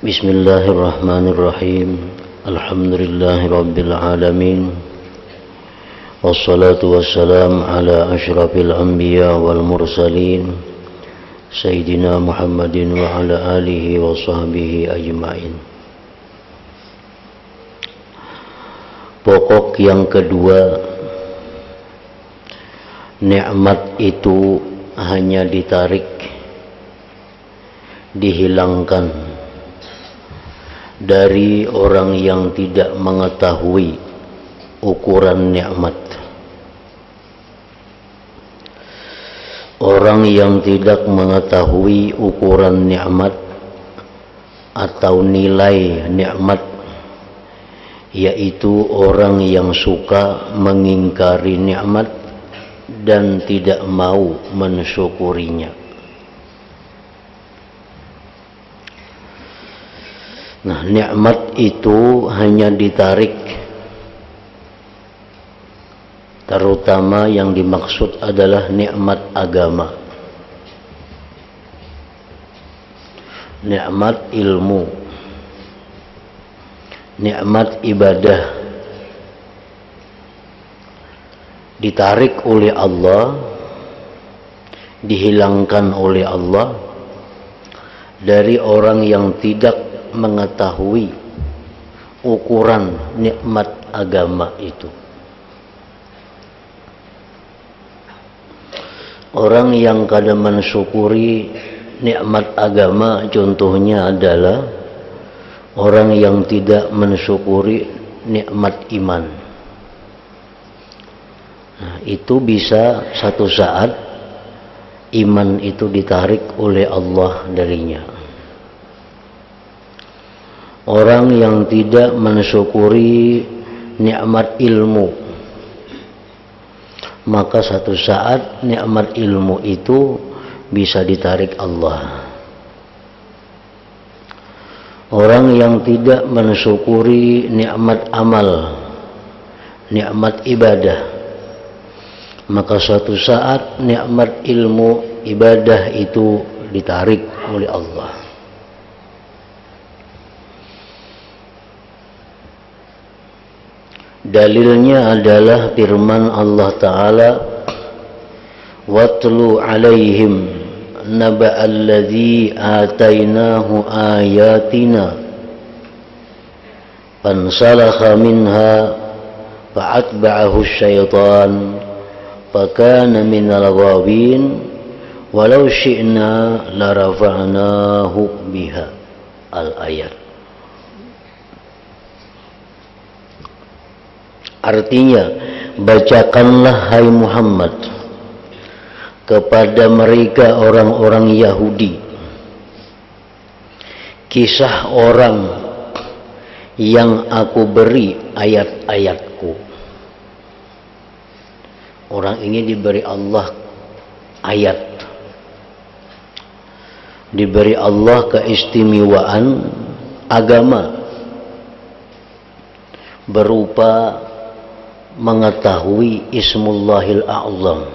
Bismillahirrahmanirrahim. Alhamdulillahirabbil alamin. Wassalatu wassalam ala asyrafil anbiya wal mursalin Sayyidina Muhammadin wa ala alihi wa sahbihi ajma'in. Pokok yang kedua, nikmat itu hanya ditarik, dihilangkan dari orang yang tidak mengetahui ukuran nikmat. Orang yang tidak mengetahui ukuran nikmat atau nilai nikmat, yaitu orang yang suka mengingkari nikmat dan tidak mau mensyukurinya. Nah, nikmat itu hanya ditarik, terutama yang dimaksud adalah nikmat agama, nikmat ilmu, nikmat ibadah, ditarik oleh Allah, dihilangkan oleh Allah dari orang yang tidak mengetahui ukuran nikmat agama itu. Orang yang kadang mensyukuri nikmat agama contohnya adalah orang yang tidak mensyukuri nikmat iman. Nah, itu bisa satu saat iman itu ditarik oleh Allah darinya. Orang yang tidak mensyukuri nikmat ilmu, maka satu saat nikmat ilmu itu bisa ditarik Allah. Orang yang tidak mensyukuri nikmat amal, nikmat ibadah, maka suatu saat nikmat ilmu ibadah itu ditarik oleh Allah. Dalilnya adalah firman Allah Ta'ala, وَاتْلُ عَلَيْهِمْ نَبَأَ الَّذِي آتَيْنَاهُ آيَاتِنَا فَانْسَلَخَ مِنْهَا فَأَتْبَعَهُ الشَّيْطَانُ فَكَانَ مِنَ الْغَاوِينَ وَلَوْ شِئْنَا لَرَفَعْنَاهُ بِهَا. Al-ayat. Artinya, bacakanlah hai Muhammad kepada mereka orang-orang Yahudi kisah orang yang aku beri ayat-ayatku. Orang ini diberi Allah ayat, diberi Allah keistimewaan agama berupa mengetahui Ismullahil A'zam.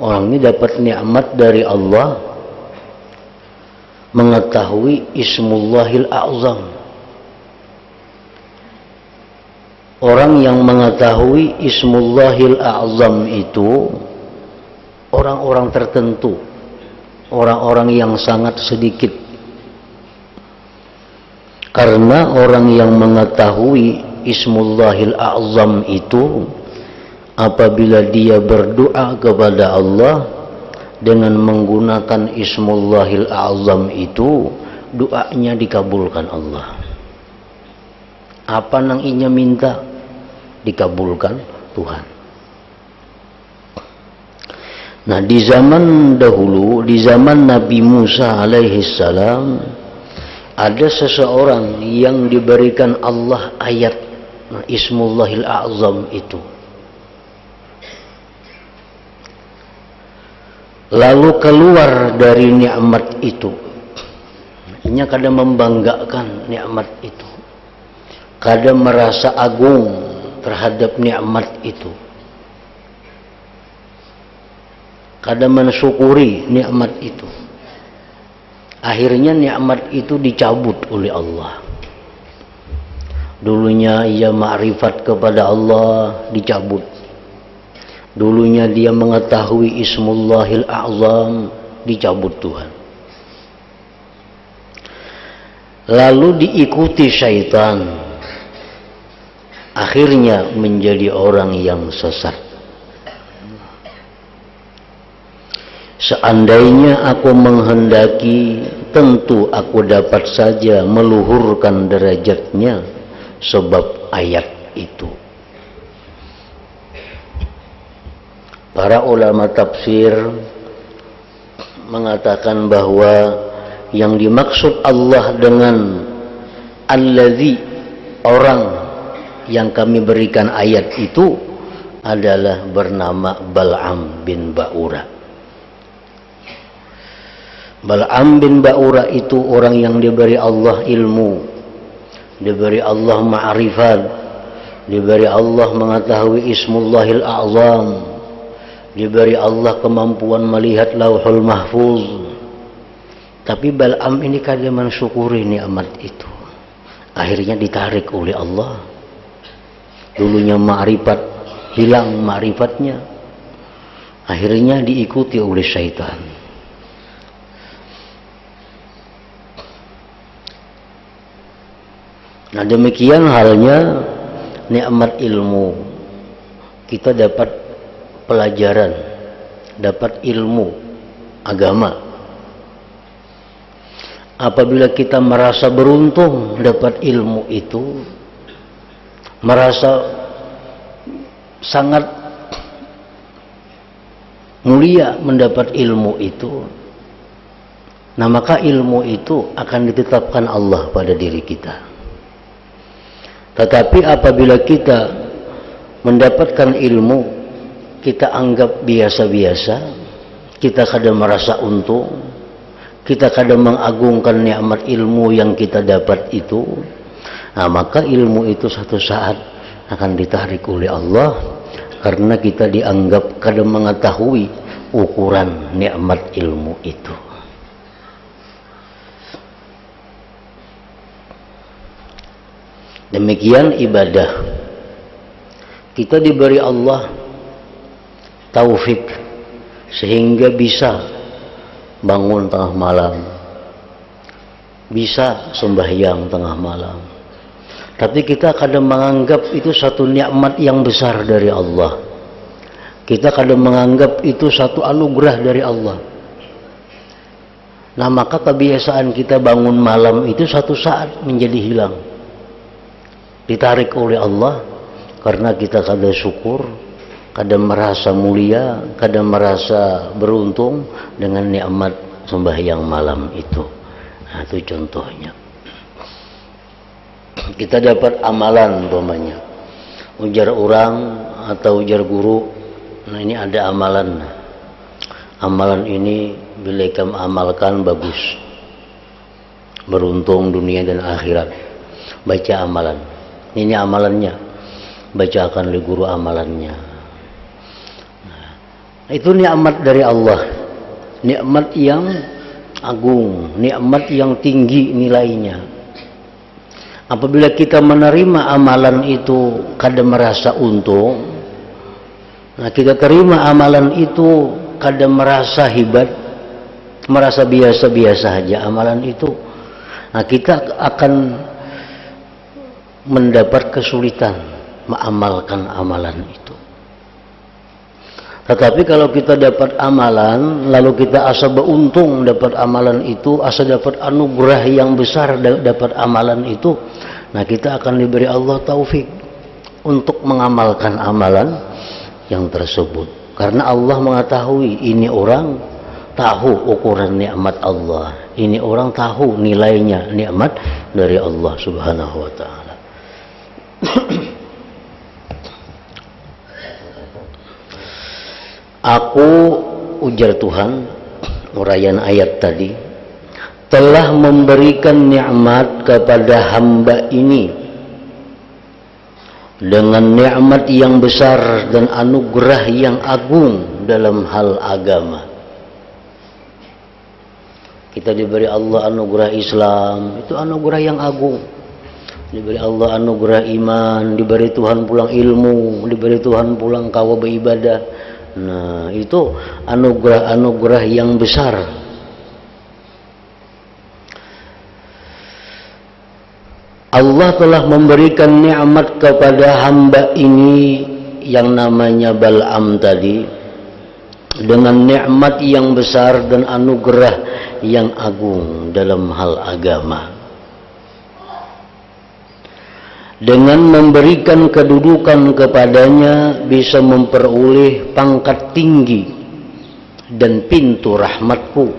Orang ini dapat nikmat dari Allah, mengetahui Ismullahil A'zam. Orang yang mengetahui Ismullahil A'zam itu orang-orang tertentu, orang-orang yang sangat sedikit. Karena orang yang mengetahui Ismullahil A'zam itu, apabila dia berdoa kepada Allah dengan menggunakan Ismullahil A'zam itu, doanya dikabulkan Allah. Apa nang inya minta dikabulkan Tuhan. Nah, di zaman dahulu, di zaman Nabi Musa alaihi salam, ada seseorang yang diberikan Allah ayat Ismullahil A'zam itu. Lalu keluar dari nikmat itu. Ini kadang membanggakan nikmat itu. Kadang merasa agung terhadap nikmat itu. Kadang mensyukuri nikmat itu. Akhirnya nikmat itu dicabut oleh Allah. Dulunya ia ma'rifat kepada Allah, dicabut. Dulunya dia mengetahui Ismullahil A'zam, dicabut Tuhan. Lalu diikuti syaitan. Akhirnya menjadi orang yang sesat. Seandainya aku menghendaki, tentu aku dapat saja meluhurkan derajatnya sebab ayat itu. Para ulama tafsir mengatakan bahwa yang dimaksud Allah dengan allazi, orang yang kami berikan ayat itu adalah bernama Bal'am bin Ba'ura. Bal'am bin Ba'ura itu orang yang diberi Allah ilmu, diberi Allah ma'rifat, diberi Allah mengetahui Ismullahil A'zam, diberi Allah kemampuan melihat Lauhul Mahfuz. Tapi Bal'am ini kada mensyukuri nikmat itu. Akhirnya ditarik oleh Allah. Dulunya ma'rifat, hilang ma'rifatnya. Akhirnya diikuti oleh syaitan. Nah, demikian halnya nikmat ilmu. Kita dapat pelajaran, dapat ilmu agama. Apabila kita merasa beruntung dapat ilmu itu, merasa sangat mulia mendapat ilmu itu, nah maka ilmu itu akan ditetapkan Allah pada diri kita. Tetapi apabila kita mendapatkan ilmu, kita anggap biasa-biasa, kita kadang merasa untung, kita kadang mengagungkan nikmat ilmu yang kita dapat itu, nah maka ilmu itu satu saat akan ditarik oleh Allah, karena kita dianggap kadang mengetahui ukuran nikmat ilmu itu. Demikian ibadah. Kita diberi Allah taufik sehingga bisa bangun tengah malam, bisa sembahyang tengah malam. Tapi kita kadang menganggap itu satu nikmat yang besar dari Allah. Kita kadang menganggap itu satu anugerah dari Allah. Nah maka kebiasaan kita bangun malam itu satu saat menjadi hilang, ditarik oleh Allah, karena kita kadang syukur, kadang merasa mulia, kadang merasa beruntung dengan nikmat sembahyang malam itu. Nah, itu contohnya. Kita dapat amalan umpamanya, ujar orang atau ujar guru, nah ini ada amalan. Amalan ini bila kamu amalkan bagus, beruntung dunia dan akhirat. Baca amalan. Ini amalannya, bacakan oleh guru amalannya. Nah, itu nikmat dari Allah, nikmat yang agung, nikmat yang tinggi nilainya. Apabila kita menerima amalan itu kadang merasa untung, nah kita terima amalan itu kadang merasa hebat, merasa biasa-biasa saja amalan itu, nah kita akan mendapat kesulitan mengamalkan amalan itu. Tetapi kalau kita dapat amalan, lalu kita asa beruntung dapat amalan itu, asa dapat anugerah yang besar dapat amalan itu, nah kita akan diberi Allah taufik untuk mengamalkan amalan yang tersebut. Karena Allah mengetahui ini orang tahu ukuran nikmat Allah, ini orang tahu nilainya nikmat dari Allah Subhanahu wa ta'ala. Aku, ujar Tuhan, uraian ayat tadi, telah memberikan nikmat kepada hamba ini dengan nikmat yang besar dan anugerah yang agung dalam hal agama. Kita diberi Allah anugerah Islam, itu anugerah yang agung. Diberi Allah anugerah iman, diberi Tuhan pulang ilmu, diberi Tuhan pulang kawa beribadah. Nah, itu anugerah-anugerah yang besar. Allah telah memberikan nikmat kepada hamba ini yang namanya Bal'am tadi, dengan nikmat yang besar dan anugerah yang agung dalam hal agama. Dengan memberikan kedudukan kepadanya bisa memperoleh pangkat tinggi dan pintu rahmatku,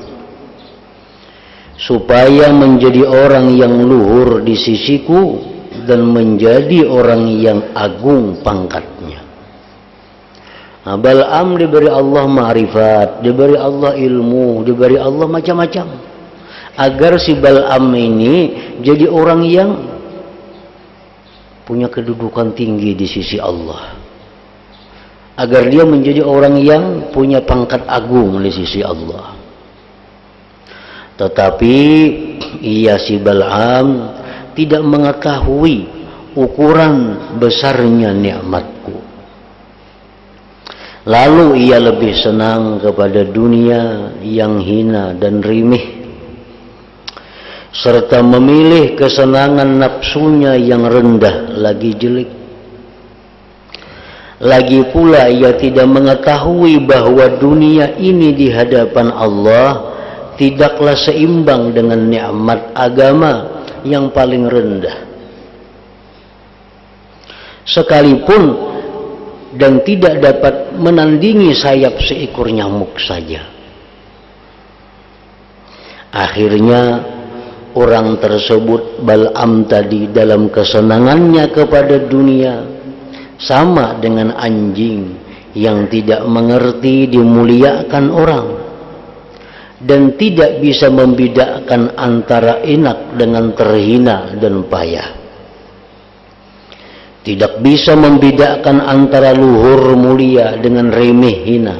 supaya menjadi orang yang luhur di sisiku dan menjadi orang yang agung pangkatnya. Nah, Bal'am diberi Allah ma'rifat, diberi Allah ilmu, diberi Allah macam-macam, agar si Bal'am ini jadi orang yang punya kedudukan tinggi di sisi Allah, agar dia menjadi orang yang punya pangkat agung di sisi Allah. Tetapi ia si Bal'am tidak mengetahui ukuran besarnya nikmatku. Lalu ia lebih senang kepada dunia yang hina dan rimih, serta memilih kesenangan nafsunya yang rendah lagi jelek. Lagi pula ia tidak mengetahui bahwa dunia ini di hadapan Allah tidaklah seimbang dengan nikmat agama yang paling rendah, sekalipun dan tidak dapat menandingi sayap seekor nyamuk saja. Akhirnya orang tersebut, Bal'am tadi, dalam kesenangannya kepada dunia sama dengan anjing yang tidak mengerti dimuliakan orang dan tidak bisa membedakan antara enak dengan terhina dan payah. Tidak bisa membedakan antara luhur mulia dengan remeh hina.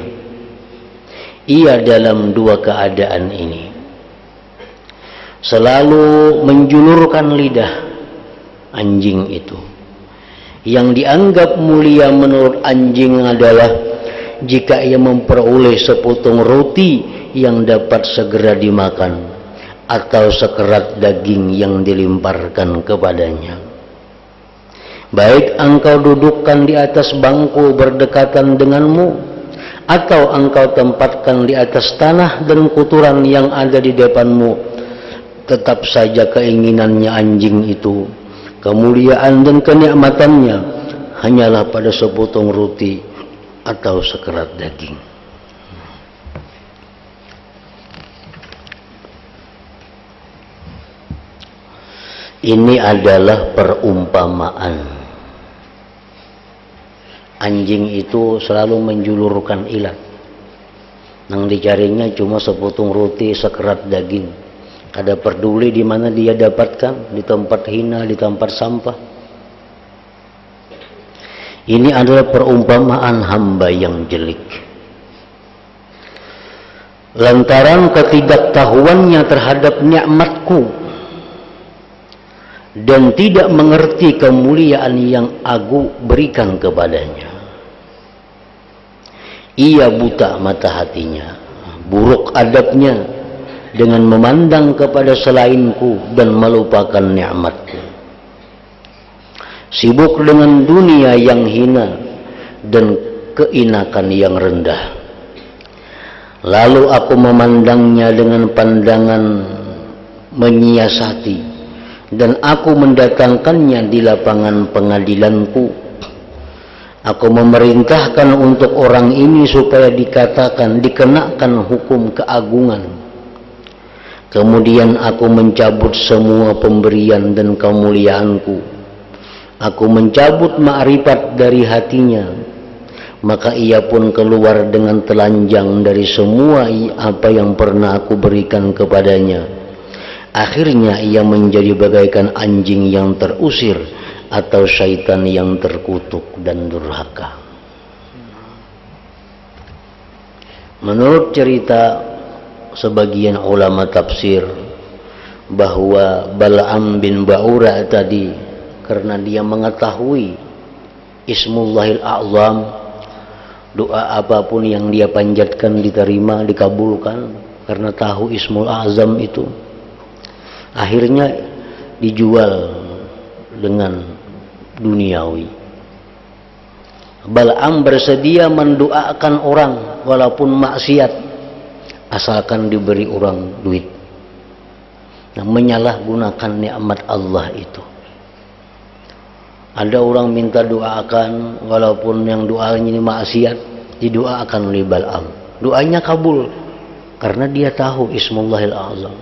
Ia dalam dua keadaan ini selalu menjulurkan lidah anjing itu. Yang dianggap mulia menurut anjing adalah jika ia memperoleh sepotong roti yang dapat segera dimakan atau sekerat daging yang dilemparkan kepadanya. Baik engkau dudukkan di atas bangku berdekatan denganmu, atau engkau tempatkan di atas tanah dan kotoran yang ada di depanmu, tetap saja keinginannya anjing itu, kemuliaan dan kenikmatannya hanyalah pada sepotong roti atau sekerat daging. Ini adalah perumpamaan. Anjing itu selalu menjulurkan ilat. Nang dicarinya cuma sepotong roti, sekerat daging. Kada peduli di mana dia dapatkan, di tempat hina, di tempat sampah. Ini adalah perumpamaan hamba yang jelek. Lantaran ketidaktahuannya terhadap nikmatku dan tidak mengerti kemuliaan yang aku berikan kepadanya, ia buta mata hatinya, buruk adabnya dengan memandang kepada selainku dan melupakan nikmatku, sibuk dengan dunia yang hina dan keenakan yang rendah. Lalu aku memandangnya dengan pandangan menyiasati, dan aku mendatangkannya di lapangan pengadilanku. Aku memerintahkan untuk orang ini supaya dikenakan hukum keagungan. Kemudian aku mencabut semua pemberian dan kemuliaanku. Aku mencabut ma'rifat dari hatinya. Maka ia pun keluar dengan telanjang dari semua apa yang pernah aku berikan kepadanya. Akhirnya ia menjadi bagaikan anjing yang terusir atau syaitan yang terkutuk dan durhaka. Menurut cerita sebagian ulama tafsir bahwa Bal'am bin Ba'ura tadi karena dia mengetahui Ismullahil A'zam, doa apapun yang dia panjatkan diterima, dikabulkan karena tahu Ismul A'zam itu, akhirnya dijual dengan duniawi. Bal'am bersedia mendoakan orang walaupun maksiat asalkan diberi orang duit. Nah, menyalahgunakan nikmat Allah itu. Ada orang minta doakan walaupun yang doanya ini maksiat, didoakan oleh Bal'am. Doanya kabul karena dia tahu Ismullahil A'zam.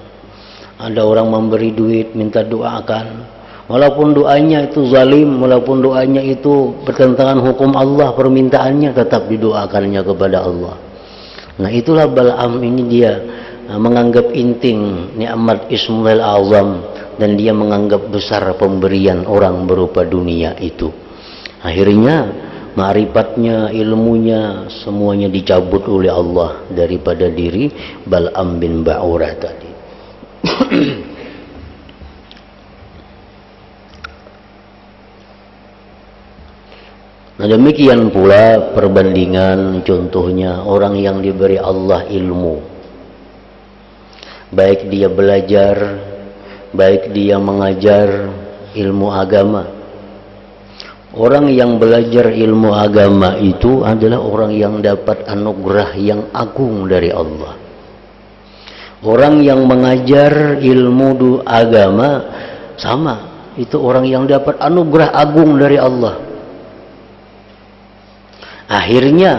Ada orang memberi duit minta doakan walaupun doanya itu zalim, walaupun doanya itu bertentangan hukum Allah, permintaannya tetap didoakannya kepada Allah. Nah, itulah Bal'am ini, dia menganggap inting nikmat Ismullahil A'zam dan dia menganggap besar pemberian orang berupa dunia itu. Akhirnya ma'rifatnya, ilmunya semuanya dicabut oleh Allah daripada diri Bal'am bin Ba'ura tadi. Nah, demikian pula perbandingan contohnya orang yang diberi Allah ilmu, baik dia belajar, baik dia mengajar ilmu agama. Orang yang belajar ilmu agama itu adalah orang yang dapat anugerah yang agung dari Allah. Orang yang mengajar ilmu agama sama, itu orang yang dapat anugerah agung dari Allah. Akhirnya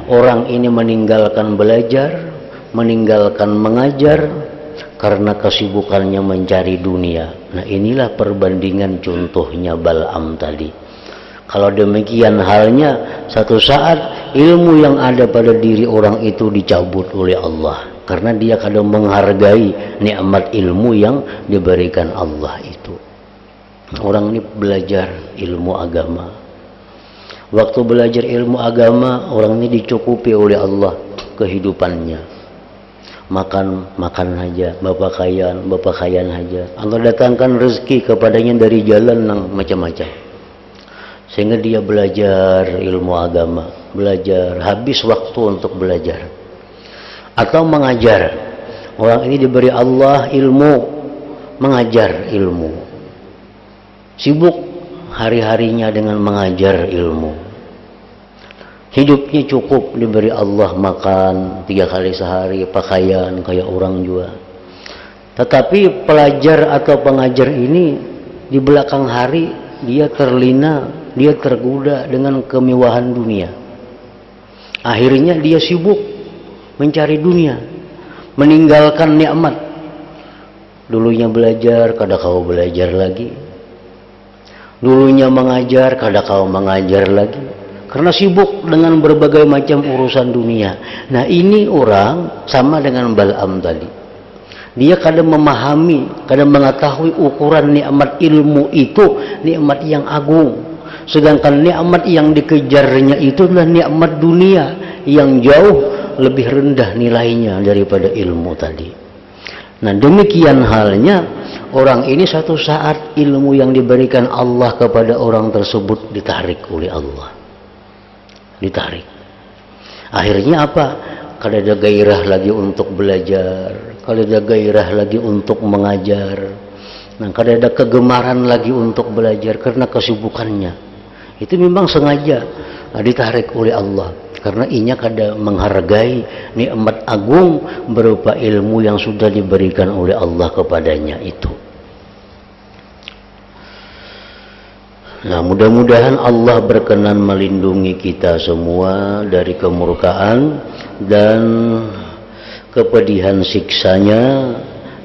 orang ini meninggalkan belajar, meninggalkan mengajar karena kesibukannya mencari dunia. Nah, inilah perbandingan contohnya Bal'am tadi. Kalau demikian halnya, satu saat ilmu yang ada pada diri orang itu dicabut oleh Allah karena dia kadang menghargai nikmat ilmu yang diberikan Allah itu. Orang ini belajar ilmu agama. Waktu belajar ilmu agama, orang ini dicukupi oleh Allah kehidupannya. Makan aja, bapak kayan aja. Allah datangkan rezeki kepadanya dari jalan yang macam-macam. Sehingga dia belajar ilmu agama, belajar, habis waktu untuk belajar. Atau mengajar. Orang ini diberi Allah ilmu, mengajar ilmu. Sibuk hari-harinya dengan mengajar ilmu. Hidupnya cukup, diberi Allah makan 3 kali sehari, pakaian kayak orang juga. Tetapi pelajar atau pengajar ini di belakang hari dia terlina, dia tergoda dengan kemewahan dunia. Akhirnya dia sibuk mencari dunia, meninggalkan nikmat. Dulunya belajar, kadang kau belajar lagi. Dulunya mengajar, kadang kau mengajar lagi. Karena sibuk dengan berbagai macam urusan dunia. Nah, ini orang sama dengan Bal'am tadi. Dia kadang memahami, kadang mengetahui ukuran nikmat ilmu itu nikmat yang agung. Sedangkan nikmat yang dikejarnya itu adalah nikmat dunia yang jauh lebih rendah nilainya daripada ilmu tadi. Nah, demikian halnya orang ini satu saat ilmu yang diberikan Allah kepada orang tersebut ditarik oleh Allah. Ditarik. Akhirnya apa? Kalau ada gairah lagi untuk belajar, kalau ada gairah lagi untuk mengajar, nah kalau ada kegemaran lagi untuk belajar karena kesibukannya, itu memang sengaja ditarik oleh Allah karena inya kada menghargai nikmat agung berupa ilmu yang sudah diberikan oleh Allah kepadanya itu. Nah, mudah-mudahan Allah berkenan melindungi kita semua dari kemurkaan dan kepedihan siksanya.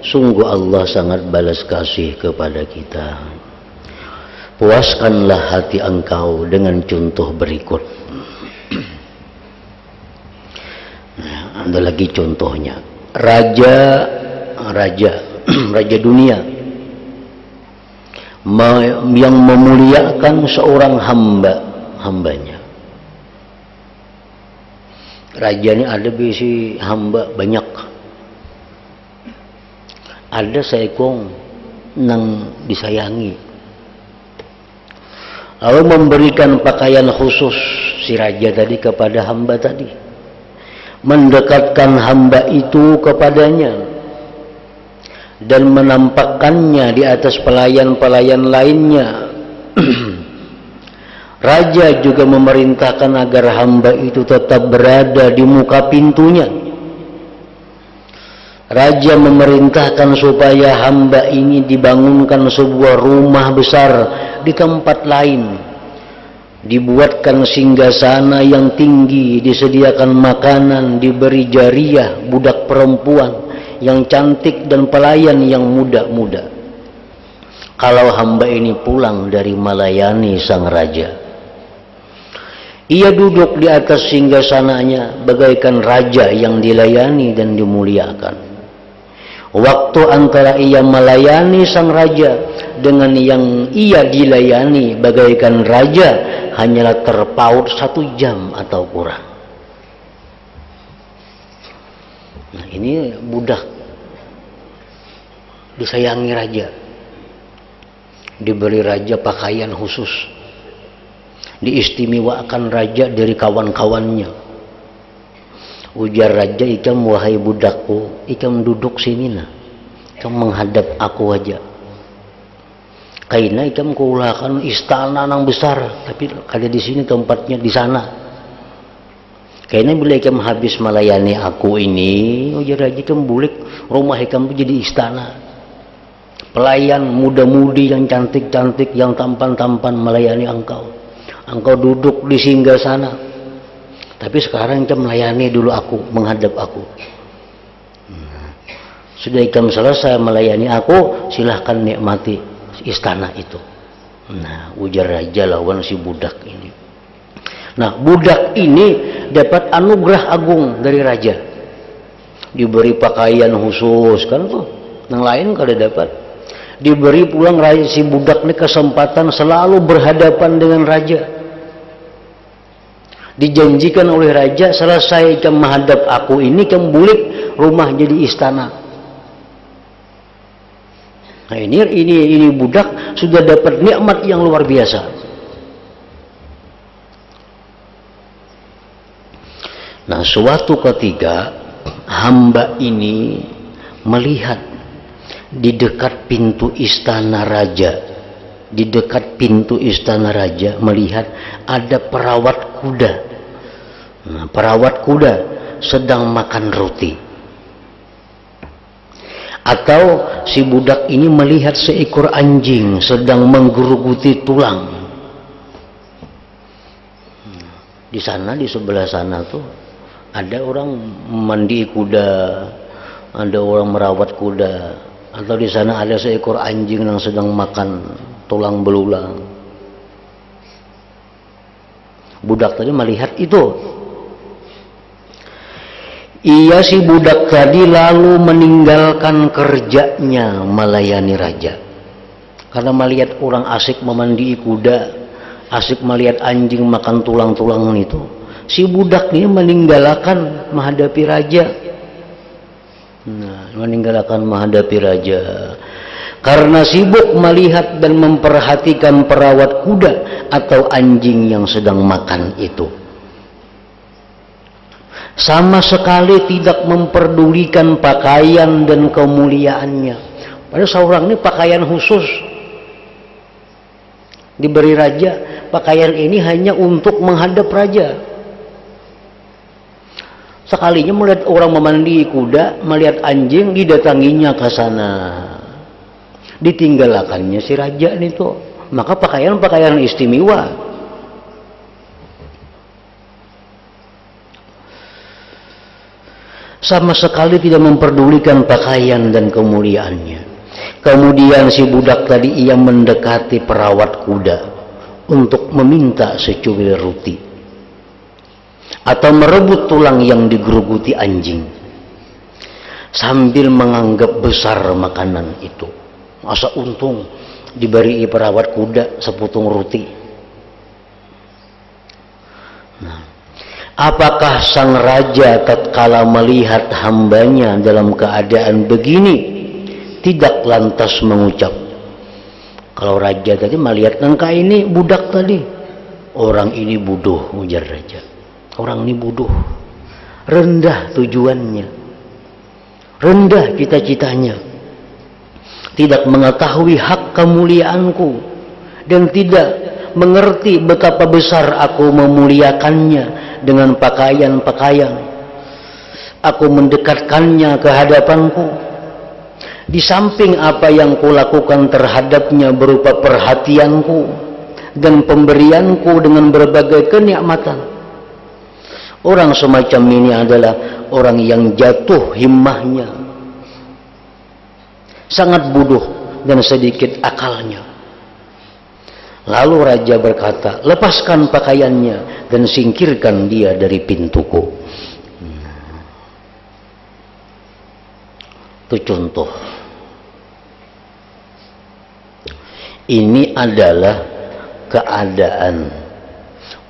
Sungguh Allah sangat balas kasih kepada kita. Puaskanlah hati engkau dengan contoh berikut. Nah, ada lagi contohnya. Raja dunia yang memuliakan seorang hambanya. Raja ini ada bisi hamba banyak. ada seekong nang disayangi, lalu memberikan pakaian khusus si raja tadi kepada hamba tadi, mendekatkan hamba itu kepadanya dan menampakkannya di atas pelayan-pelayan lainnya. Raja juga memerintahkan agar hamba itu tetap berada di muka pintunya. Raja memerintahkan supaya hamba ini dibangunkan sebuah rumah besar di tempat lain, dibuatkan singgasana yang tinggi, disediakan makanan, diberi jariyah budak perempuan yang cantik dan pelayan yang muda-muda. Kalau hamba ini pulang dari melayani sang raja, ia duduk di atas singgasananya bagaikan raja yang dilayani dan dimuliakan. Waktu antara ia melayani sang raja dengan yang ia dilayani bagaikan raja hanyalah terpaut 1 jam atau kurang. Nah, ini budak disayangi raja, diberi raja pakaian khusus, diistimewakan raja dari kawan-kawannya. Ujar raja, ikam wahai budakku, ikam duduk sini nah, ikam menghadap aku aja. Kaina ikam kuulakan istana nang besar, tapi kada di sini tempatnya di sana. Kaina bila ikam habis melayani aku ini, ujar raja, ikam bulik rumah ikam itu jadi istana. Pelayan muda-mudi yang cantik-cantik, yang tampan-tampan melayani engkau. Engkau duduk di singgasana. Tapi sekarang ikam melayani dulu aku, menghadap aku. Sudah ikam selesai melayani aku, silahkan nikmati istana itu. Nah, ujar raja lawan si budak ini. Nah, budak ini dapat anugerah agung dari raja. Diberi pakaian khusus, kan tuh. Yang lain kada dapat. Diberi pulang raja, si budak ini kesempatan selalu berhadapan dengan raja. Dijanjikan oleh raja, selesai ikam menghadap aku ini, ikam bulik rumah jadi istana. Nah, ini budak sudah dapat nikmat yang luar biasa. Nah, suatu ketika hamba ini melihat di dekat pintu istana raja, di dekat pintu istana raja melihat ada perawat kuda. Nah, perawat kuda sedang makan roti. Atau si budak ini melihat seekor anjing sedang menggeruguti tulang. Di sana, di sebelah sana tuh ada orang mandi kuda, ada orang merawat kuda. Atau di sana ada seekor anjing yang sedang makan tulang belulang. Budak tadi melihat itu. Ia si budak tadi lalu meninggalkan kerjanya melayani raja. Karena melihat orang asik memandi kuda, asik melihat anjing makan tulang-tulangan itu, si budak ini meninggalkan menghadapi raja. Nah, meninggalkan menghadapi raja. Karena sibuk melihat dan memperhatikan perawat kuda atau anjing yang sedang makan itu. Sama sekali tidak memperdulikan pakaian dan kemuliaannya. Padahal seorang ini pakaian khusus diberi raja. Pakaian ini hanya untuk menghadap raja. Sekalinya melihat orang memandi kuda, melihat anjing, didatanginya ke sana. Ditinggalkannya si raja itu. Maka pakaian istimewa. Sama sekali tidak memperdulikan pakaian dan kemuliaannya. Kemudian si budak tadi ia mendekati perawat kuda untuk meminta secubit roti atau merebut tulang yang digeruguti anjing, sambil menganggap besar makanan itu. Masa untung diberi perawat kuda seputung roti. Nah, apakah sang raja tatkala melihat hambanya dalam keadaan begini tidak lantas mengucap. Kalau raja tadi melihat nangka ini budak tadi, orang ini bodoh, ujar raja. Orang ini bodoh, rendah tujuannya, rendah cita-citanya, tidak mengetahui hak kemuliaanku, dan tidak mengerti betapa besar aku memuliakannya dengan pakaian-pakaian. Aku mendekatkannya ke hadapanku. Di samping apa yang kulakukan terhadapnya berupa perhatianku dan pemberianku dengan berbagai kenikmatan. Orang semacam ini adalah orang yang jatuh himmahnya, sangat bodoh dan sedikit akalnya. Lalu raja berkata, lepaskan pakaiannya dan singkirkan dia dari pintuku. Itu contoh. Ini adalah keadaan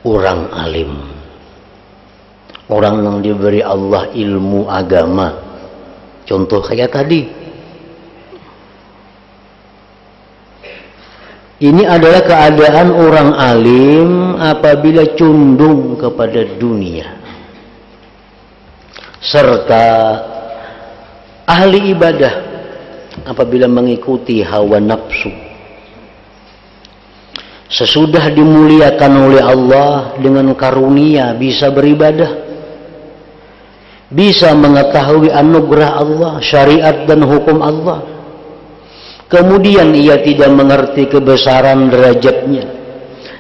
orang alim, orang yang diberi Allah ilmu agama. Contoh kayak tadi. Ini adalah keadaan orang alim apabila condong kepada dunia, serta ahli ibadah apabila mengikuti hawa nafsu. Sesudah dimuliakan oleh Allah dengan karunia bisa beribadah, bisa mengetahui anugerah Allah, syariat dan hukum Allah, kemudian ia tidak mengerti kebesaran derajatnya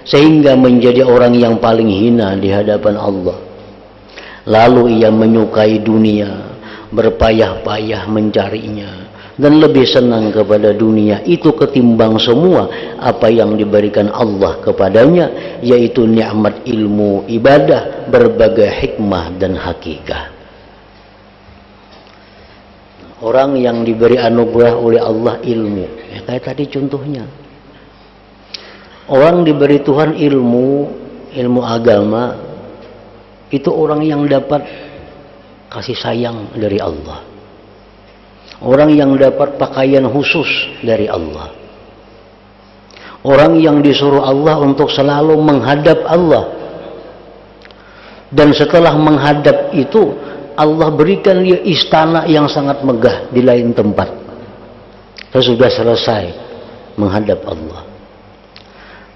sehingga menjadi orang yang paling hina di hadapan Allah. Lalu ia menyukai dunia, berpayah-payah mencarinya, dan lebih senang kepada dunia itu ketimbang semua apa yang diberikan Allah kepadanya, yaitu nikmat ilmu, ibadah, berbagai hikmah dan hakikat. Orang yang diberi anugerah oleh Allah ilmu, ya kayak tadi contohnya. Orang diberi Tuhan ilmu agama, itu orang yang dapat kasih sayang dari Allah. Orang yang dapat pakaian khusus dari Allah. Orang yang disuruh Allah untuk selalu menghadap Allah. Dan setelah menghadap itu, Allah berikan dia istana yang sangat megah di lain tempat. Sesudah selesai menghadap Allah.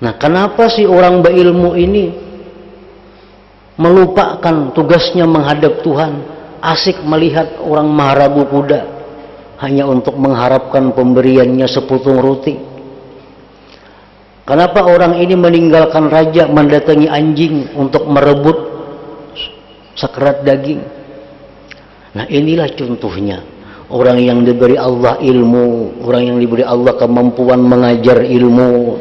Nah, kenapa sih orang berilmu ini melupakan tugasnya menghadap Tuhan, asik melihat orang maharabu kuda hanya untuk mengharapkan pemberiannya seputung roti? Kenapa orang ini meninggalkan raja, mendatangi anjing untuk merebut sekerat daging? Nah, inilah contohnya orang yang diberi Allah ilmu, orang yang diberi Allah kemampuan mengajar ilmu,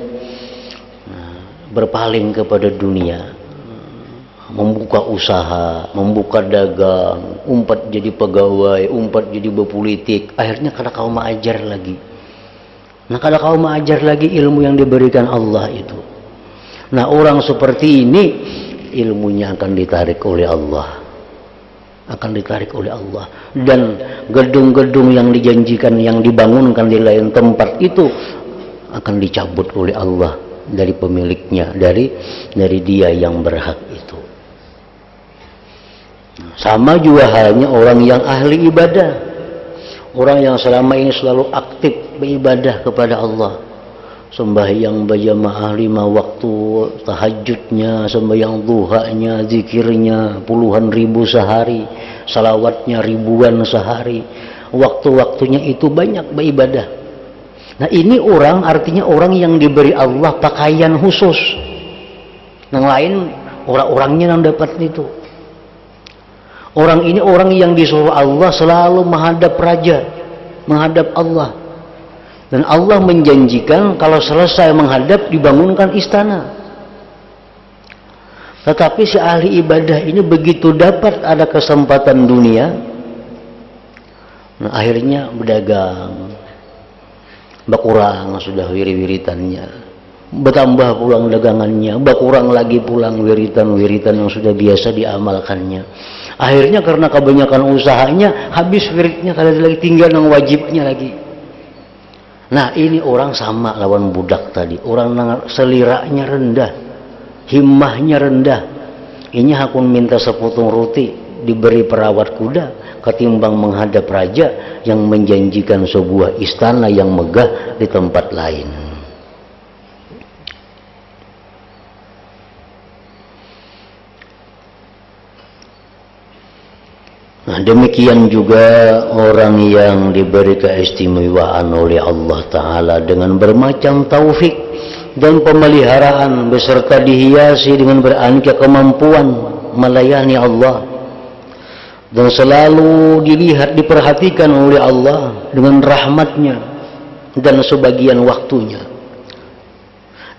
berpaling kepada dunia, membuka usaha, membuka dagang, umpat jadi pegawai, umpat jadi berpolitik, akhirnya kada kau mengajar lagi. Nah, kada kau mengajar lagi ilmu yang diberikan Allah itu. Nah, orang seperti ini ilmunya akan ditarik oleh Allah, akan ditarik oleh Allah, dan gedung-gedung yang dijanjikan, yang dibangunkan di lain tempat itu akan dicabut oleh Allah dari pemiliknya, dari dia yang berhak itu. Sama juga halnya orang yang ahli ibadah, orang yang selama ini selalu aktif beribadah kepada Allah, sembahyang berjamaah 5 waktu, tahajudnya, sembahyang duhanya, zikirnya puluhan ribu sehari, salawatnya ribuan sehari, waktu-waktunya itu banyak beribadah. Nah, ini orang, artinya orang yang diberi Allah pakaian khusus. Yang lain orang-orangnya yang dapat itu. Orang ini orang yang disuruh Allah selalu menghadap raja, menghadap Allah. Dan Allah menjanjikan kalau selesai menghadap dibangunkan istana. Tetapi si ahli ibadah ini begitu dapat ada kesempatan dunia, nah akhirnya berdagang, berkurang sudah wiri-wiritannya, bertambah pulang dagangannya, berkurang lagi pulang wiritan-wiritan yang sudah biasa diamalkannya. Akhirnya karena kebanyakan usahanya habis wiridnya, kada lagi tinggal yang wajibnya lagi. Nah, ini orang sama lawan budak tadi. Orang seliraknya rendah, himmahnya rendah. Ini hakun minta sepotong roti, diberi perawat kuda, ketimbang menghadap raja yang menjanjikan sebuah istana yang megah di tempat lain. Nah, demikian juga orang yang diberi keistimewaan oleh Allah Ta'ala dengan bermacam taufik dan pemeliharaan beserta dihiasi dengan beraneka kemampuan melayani Allah, dan selalu dilihat, diperhatikan oleh Allah dengan rahmatnya dan sebagian waktunya.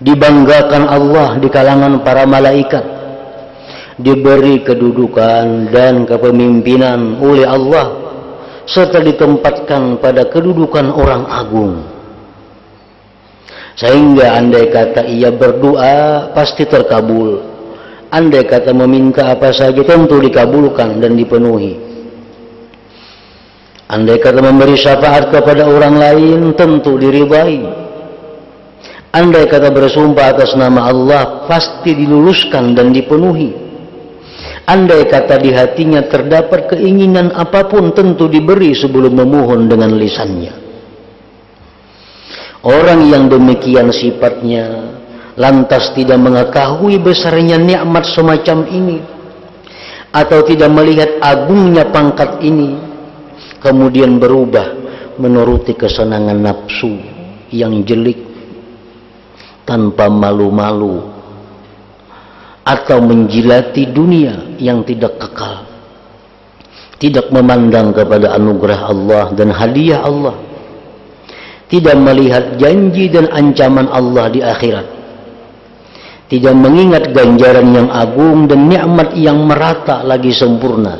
Dibanggakan Allah di kalangan para malaikat, diberi kedudukan dan kepemimpinan oleh Allah, serta ditempatkan pada kedudukan orang agung. Sehingga andai kata ia berdoa pasti terkabul, andai kata meminta apa saja tentu dikabulkan dan dipenuhi. Andai kata memberi syafaat kepada orang lain tentu diridai. Andai kata bersumpah atas nama Allah pasti diluluskan dan dipenuhi. Andai kata di hatinya terdapat keinginan apapun tentu diberi sebelum memohon dengan lisannya. Orang yang demikian sifatnya lantas tidak mengetahui besarnya nikmat semacam ini, atau tidak melihat agungnya pangkat ini, kemudian berubah menuruti kesenangan nafsu yang jelik tanpa malu-malu, atau menjilati dunia yang tidak kekal, tidak memandang kepada anugerah Allah dan hadiah Allah, tidak melihat janji dan ancaman Allah di akhirat, tidak mengingat ganjaran yang agung dan nikmat yang merata lagi sempurna,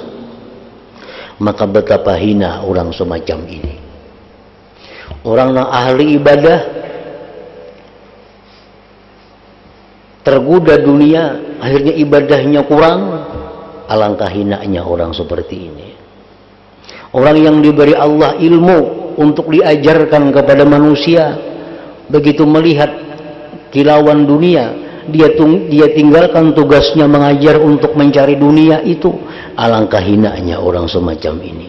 maka betapa hina orang semacam ini. Orang yang ahli ibadah tergoda dunia, akhirnya ibadahnya kurang, alangkah hinanya orang seperti ini. Orang yang diberi Allah ilmu untuk diajarkan kepada manusia, begitu melihat kilauan dunia, dia tinggalkan tugasnya mengajar untuk mencari dunia itu. Alangkah hinanya orang semacam ini.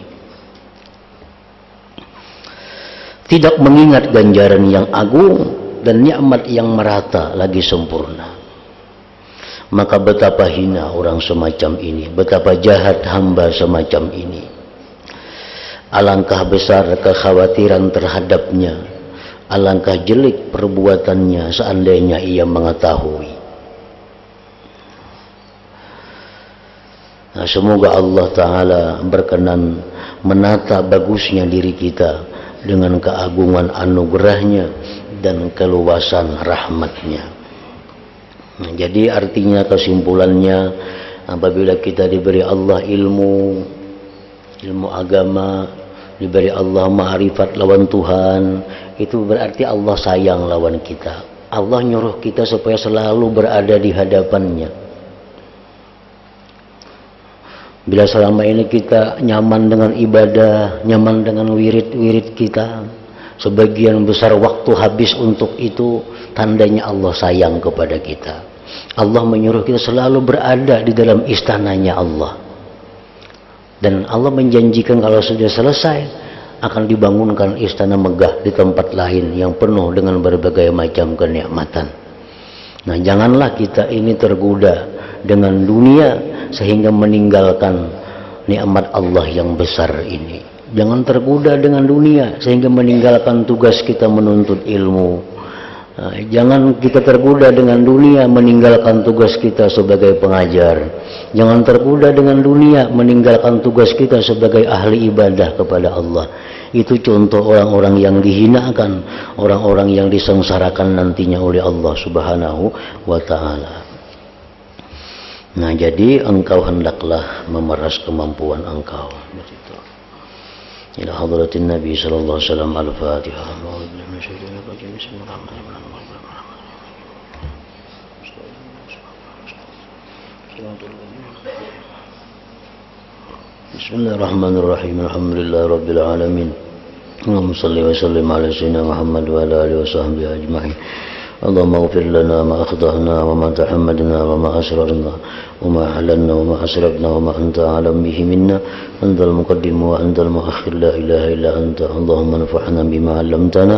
Tidak mengingat ganjaran yang agung dan nikmat yang merata lagi sempurna. Maka betapa hina orang semacam ini, betapa jahat hamba semacam ini. Alangkah besar kekhawatiran terhadapnya, alangkah jelek perbuatannya seandainya ia mengetahui. Nah, semoga Allah Ta'ala berkenan menata bagusnya diri kita dengan keagungan anugerahnya dan keluasan rahmatnya. Nah, jadi artinya, kesimpulannya, apabila kita diberi Allah ilmu agama, diberi Allah ma'rifat lawan Tuhan, itu berarti Allah sayang lawan kita. Allah nyuruh kita supaya selalu berada di hadapannya. Bila selama ini kita nyaman dengan ibadah, nyaman dengan wirid-wirid kita, sebagian besar waktu habis untuk itu, tandanya Allah sayang kepada kita. Allah menyuruh kita selalu berada di dalam istananya Allah. Dan Allah menjanjikan kalau sudah selesai akan dibangunkan istana megah di tempat lain yang penuh dengan berbagai macam kenikmatan. Nah, janganlah kita ini tergoda dengan dunia sehingga meninggalkan nikmat Allah yang besar ini. Jangan tergoda dengan dunia sehingga meninggalkan tugas kita menuntut ilmu. Nah, jangan kita tergoda dengan dunia meninggalkan tugas kita sebagai pengajar. Jangan tergoda dengan dunia meninggalkan tugas kita sebagai ahli ibadah kepada Allah. Itu contoh orang-orang yang dihinakan, orang-orang yang disengsarakan nantinya oleh Allah Subhanahu wa Ta'ala. Nah, jadi engkau hendaklah memeras kemampuan engkau. Ila hadratin Nabi sallallahu alaihi wasallam. Al-Fatihah. Bismillahirrahmanirrahim. Alhamdulillah rabbil alamin. اللهم صل وسلم على سيدنا محمد وعلى آله وصحبه أجمعين. اللهم اغفر لنا ما أخطأنا وما تحملنا وما أسررنا وما أعلنا وما أسرفنا وما أنت أعلم به منا. أنت المقدم وأنت المؤخر، لا إله إلا أنت. اللهم انفعنا بما علمتنا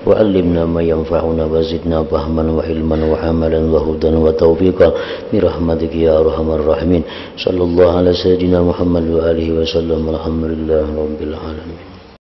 وعلمنا ما ينفعنا وزدنا فهما وعلما وعملا وهدى وتوفيقا برحمتك يا أرحم الراحمين. صلى الله على سيدنا محمد وآله وسلم. الحمد لله رب العالمين.